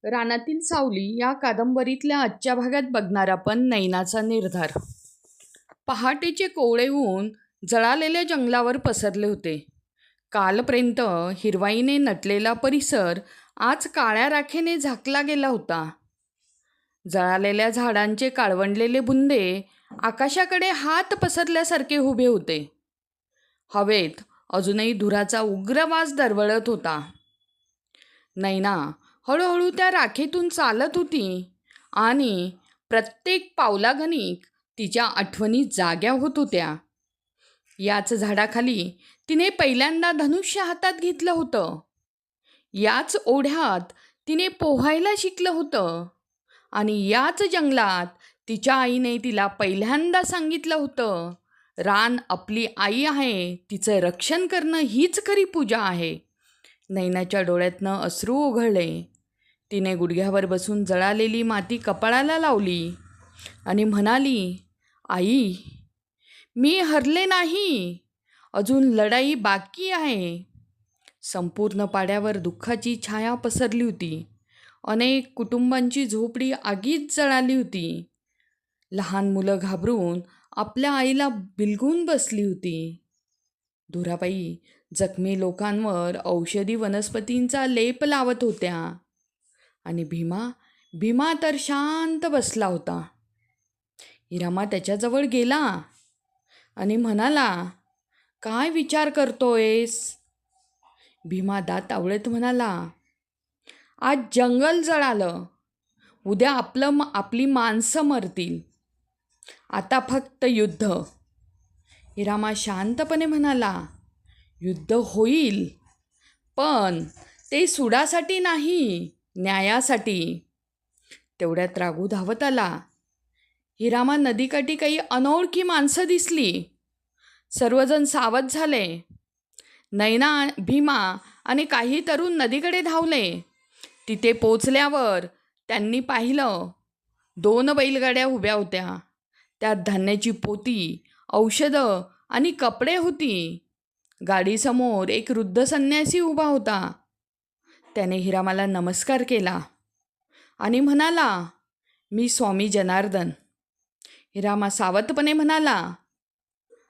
रानातील सावली या कादंबरीतल्या आजच्या भागात बघणार आपण नैनाचा निर्धार. पहाटेचे कोवळे ऊन जळालेल्या जंगलावर पसरले होते. कालपर्यंत हिरवाईने नटलेला परिसर आज काळ्या राखेने झाकला गेला होता. जळालेल्या झाडांचे काळवंडलेले बुंदे आकाशाकडे हात पसरल्यासारखे उभे होते. हवेत अजूनही धुराचा उग्र वास दरवळत होता. नैना हळूहळू त्या राखेतून चालत होती आणि प्रत्येक पावलागणिक तिच्या आठवणी जाग्या होत होत्या. याच झाडाखाली तिने पहिल्यांदा धनुष्य हातात घेतलं होतं. याच ओढ्यात तिने पोहायला शिकलं होतं आणि याच जंगलात तिच्या आईने तिला पहिल्यांदा सांगितलं होतं, रान आपली आई आहे, तिचं रक्षण करणं हीच खरी पूजा आहे. नैनाच्या डोळ्यातनं अश्रू ओघळले. तिने गुडघ्यावर बसून जळालेली माती कपाळाला लावली आणि म्हणाली, आई, मी हरले नाही, अजून लढाई बाकी आहे. संपूर्ण पाड्यावर दुःखाची छाया पसरली होती. अनेक कुटुंबांची झोपडी आगीत जळाली होती. लहान मुलं घाबरून आपल्या आईला बिलगून बसली होती. धुराबाई जखमी लोकांवर औषधी वनस्पतींचा लेप लावत होत्या आणि भीमा तर शांत बसला होता. हिरामा त्याच्याजवळ गेला आणि म्हणाला, काय विचार करतोयस? भीमा दात आवळत म्हणाला, आज जंगल जळालं, उद्या आपली माणसं मरतील, आता फक्त युद्ध. हिरामा शांतपणे म्हणाला, युद्ध होईल, पण ते सुडासाठी नाही, न्यायासाठी. तेवढ्यात राघू धावत आला. हिरामा नदीकाठी काही अनोळखी माणसं दिसली. सर्वजण सावध झाले. नैना, भीमा आणि काही तरुण नदीकडे धावले. तिथे पोचल्यावर त्यांनी पाहिलं, 2 बैलगाड्या उभ्या होत्या. त्यात धान्याची पोती, औषधं आणि कपडे होती. गाडीसमोर एक वृद्ध संन्यासी उभा होता. त्याने हिरामाला नमस्कार केला आणि म्हणाला, मी स्वामी जनार्दन. हिरामा सावधपणे म्हणाला,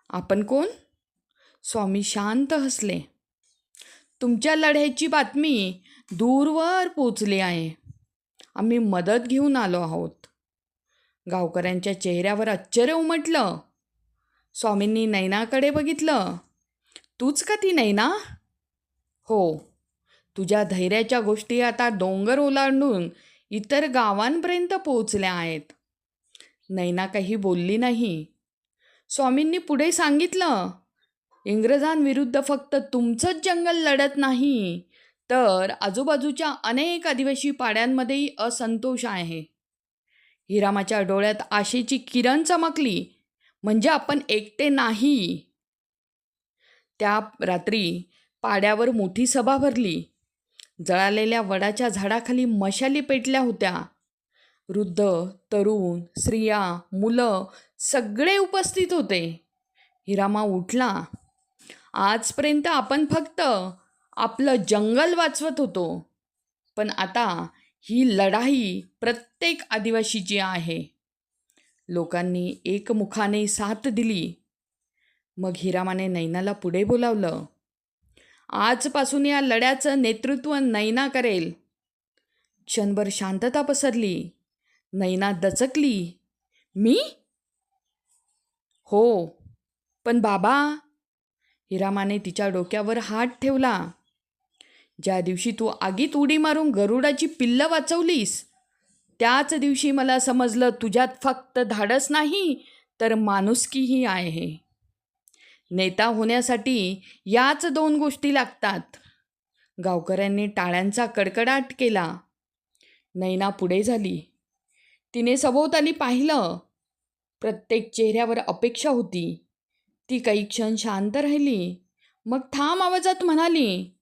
आपण कोण? स्वामी शांत हसले. तुमच्या लढ्याची बातमी दूरवर पोचली आहे. आम्ही मदत घेऊन आलो आहोत. गावकऱ्यांच्या चेहऱ्यावर आश्चर्य उमटलं. स्वामींनी नैनाकडे बघितलं. तूच का ती नैना? हो. तुझ्या धैर्याच्या गोष्टी आता डोंगर ओलांडून इतर गावांपर्यंत पोहोचल्या आहेत. नैना काही बोलली नाही. स्वामींनी पुढे सांगितलं, इंग्रजांविरुद्ध फक्त तुमचंच जंगल लढत नाही, तर आजूबाजूच्या अनेक आदिवासी पाड्यांमध्येही असंतोष आहे. हिरामाच्या डोळ्यात आशेची किरण चमकली. म्हणजे आपण एकटे नाही. त्या रात्री पाड्यावर मोठी सभा भरली. जळालेल्या वडाच्या झाडाखाली मशाली पेटल्या होत्या. वृद्ध, तरुण, स्त्रिया, मुलं सगळे उपस्थित होते. हिरामा उठला. आजपर्यंत आपण फक्त आपलं जंगल वाचवत होतो, पण आता ही लढाई प्रत्येक आदिवासीची आहे. लोकांनी एकमुखाने साथ दिली. मग हिरामाने नैनाला पुढे बोलावलं. आजपासून या लढ्याचं नेतृत्व नैना करेल. क्षणभर शांतता पसरली. नैना दचकली. मी? हो, पण बाबा. हिरामाने तिच्या डोक्यावर हात ठेवला. ज्या दिवशी तू आगीत उडी मारून गरुडाची पिल्लं वाचवलीस, त्याच दिवशी मला समजलं, तुझ्यात फक्त धाडस नाही, तर माणुसकीही आहे. नेता होण्यासाठी याच 2 गोष्टी लागतात. गावकऱ्यांनी टाळ्यांचा कडकडाट केला. नैना पुढे झाली. तिने सभोवताली पाहिलं. प्रत्येक चेहऱ्यावर अपेक्षा होती. ती काही क्षण शांत राहिली. मग ठाम आवाजात म्हणाली,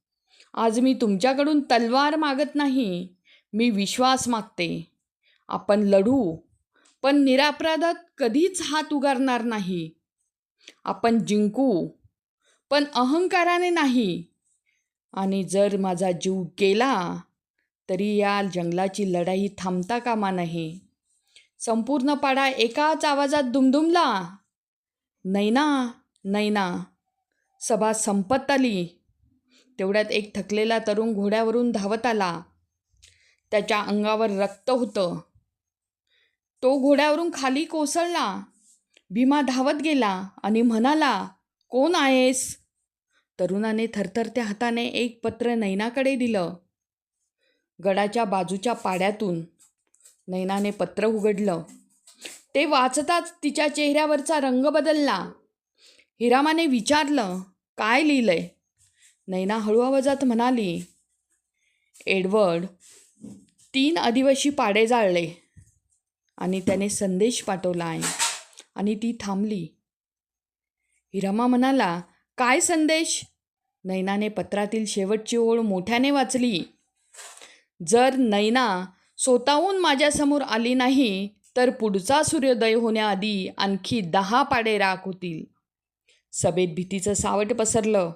आज मी तुमच्याकडून तलवार मागत नाही, मी विश्वास मागते. आपण लढू, पण निरपराधात कधीच हात उगारणार नाही. आपण जिंकू, पण अहंकाराने नाही. आणि जर माझा जीव गेला तरी या जंगलाची लढाई थांबता कामा नये. संपूर्ण पाडा एकाच आवाजात दुमदुमला, नैना नैना. सभा संपत आली. तेवढ्यात एक थकलेला तरुण घोड्यावरून धावत आला. त्याच्या अंगावर रक्त होतं. तो घोड्यावरून खाली कोसळला. भीमा धावत गेला आणि म्हणाला, कोण आहेस? तरुणाने थरथरत्या हाताने एक पत्र नैनाकडे दिलं. गडाच्या बाजूच्या पाड्यातून नैनाने पत्र उघडलं. ते वाचताच तिच्या चेहऱ्यावरचा रंग बदलला. हिरामाने विचारलं, काय लिहिलंय? नैना हळू आवाजात म्हणाली, एडवर्ड 3 आदिवासी पाडे जाळले आणि त्याने संदेश पाठवला आहे. आणि ती थांबली. हिरामा म्हणाला, काय संदेश? नैनाने पत्रातील शेवटची ओळ मोठ्याने वाचली. जर नैना स्वतःहून माझ्यासमोर आली नाही तर पुढचा सूर्योदय होण्याआधी आणखी 10 पाडे राख होतील. सभेत भीतीचं सावट पसरलं.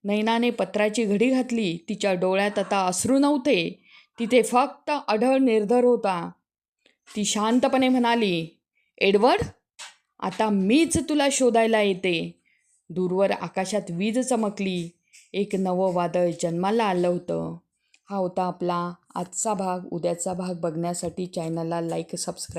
नैनाने पत्राची घडी घातली. तिच्या डोळ्यात आता अश्रू नव्हते. तिथे फक्त अढळ निर्धार होता. ती शांतपणे म्हणाली, एडवर्ड, आता मीच तुला शोधायला येते. दूरवर आकाशात वीज चमकली. एक नवं वादळ जन्माला आलं होतं. हा होता आपला आजचा भाग. उद्याचा भाग बघण्यासाठी चॅनलला लाईक, सबस्क्राईब